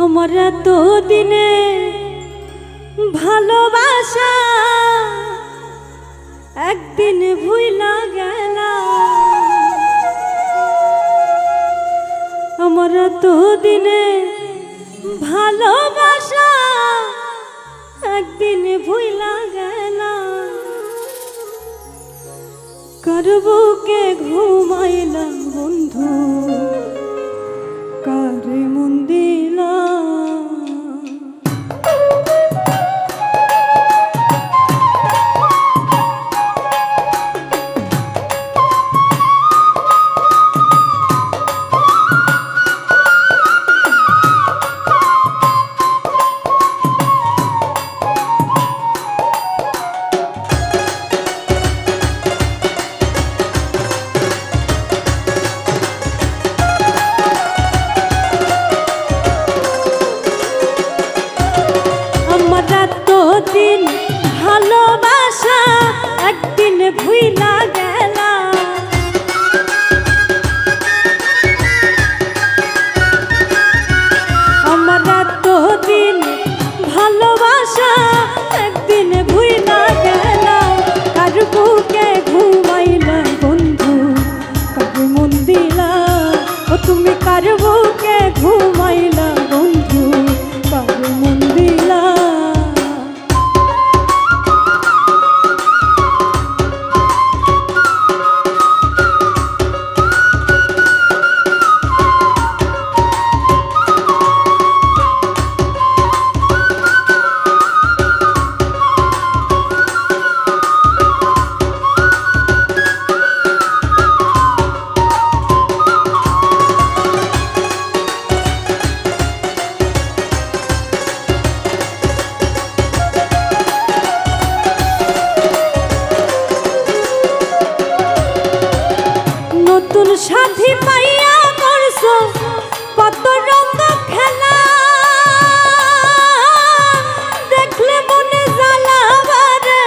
আমার এত দিনে ভালোবাসা একদিন ভুইলা গেল। আমার এত দিনে ভালোবাসা একদিন ভুইলা গেল। কার বুকে ঘুমাইলাম বন্ধু, কারে মন দিলাম। দিন ভালোবাসা একদিন ভুইলা গেল। আমার এত দিন ভালোবাসা একদিন ভুইলা গেল। কার বুকে ঘুমাইলা বন্ধু, কারে মন দিলা। ও তুমি কার বুকে ঘুমাইলা বন্ধু, কারে মন দিলা। নতুন সাথী পাইয়া করছো কত রঙ খেলা, দেখলে মনে জ্বালা বারে।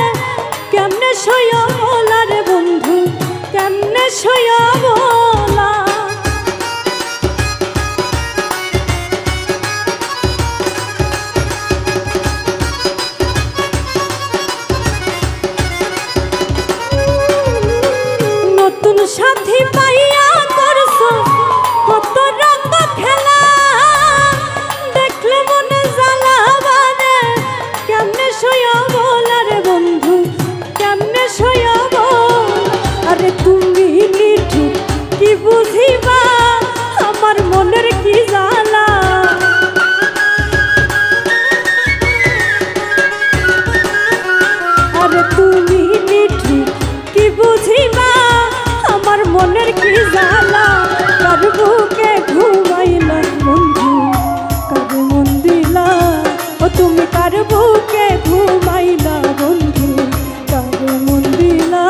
কেমনে সইয়া বলা রে বন্ধু, কেমনে সইয়া বলা। নতুন সাথী পাইয়া করছো কত রঙ খেলা, দেখলে মনে জ্বালা বারে। কেমনে সইয়া বলা রে বন্ধু, কেমনে সইয়া বল। আরে তুমি নিঠুর কি বুঝিবা আমার মনের কি জ্বালা। আরে তুমি নিঠুর কি বুঝিবা আমার মনের কি জ্বালা। কার বুকে ঘুমাইলা বন্ধু, কারে মন দিলা। ও তুমি কার বুকে ঘুমাইলা বন্ধু, কারে মন দিলা।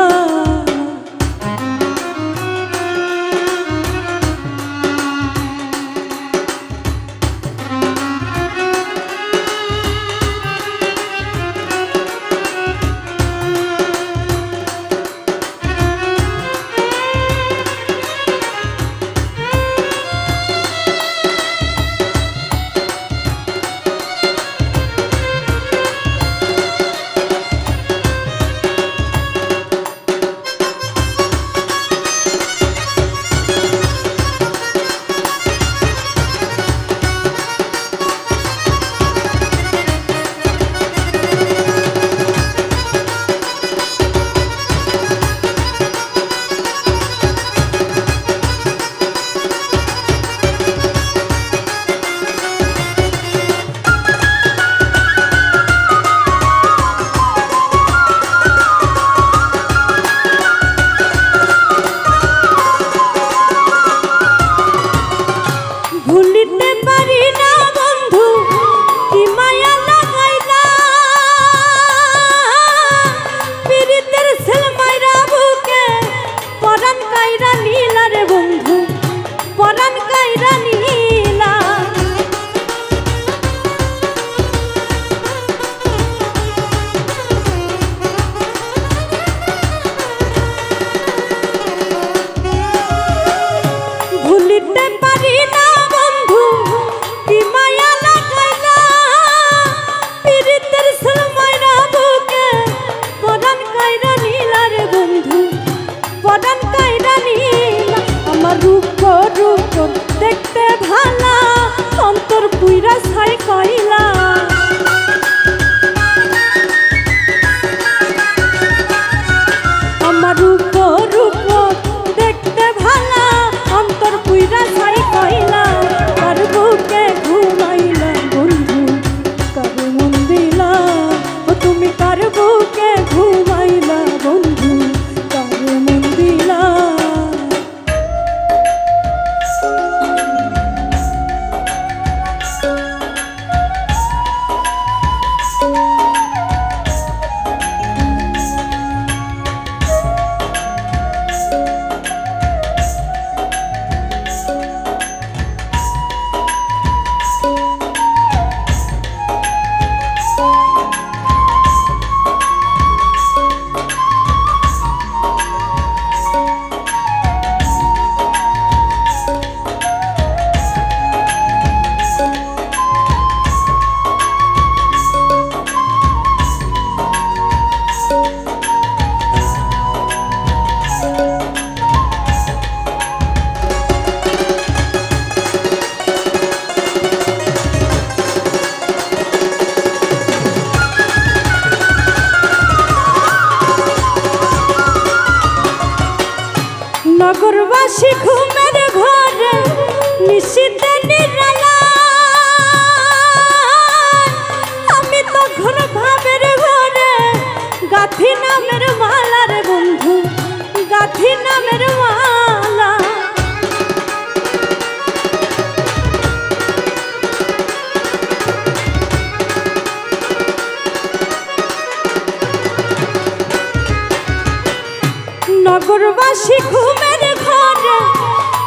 নগরবাসী ঘুমের ঘরে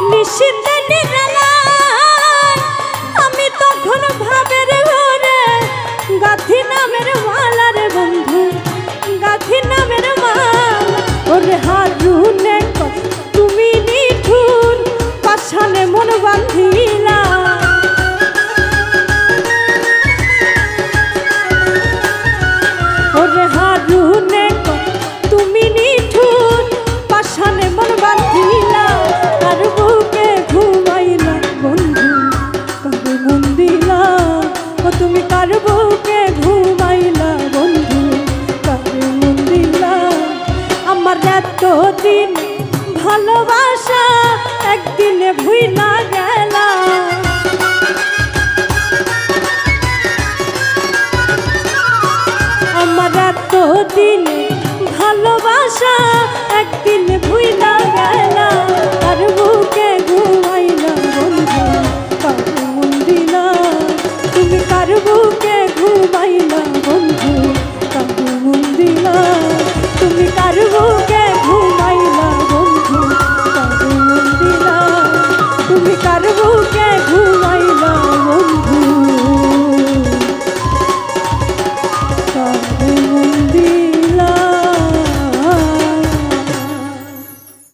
নিশীথে নিরালায় আমি তখন ভাবের ঘরে গাথি নামের মালার বন্ধু গাথি নামের মালা ওরে হারুনে তুমি নিঠুর পাশানে মন বাঁধিলা ওরে হারুনে তুমি নিঠুর পাশানে মন বাঁধিলা আর বুকে ঘুমাইলা বন্ধু কারে মন দিলা ও তুমি কার বুকে ঘুমাইলা বন্ধু কারে মন দিলা আমার এতদিন ভালোবাসা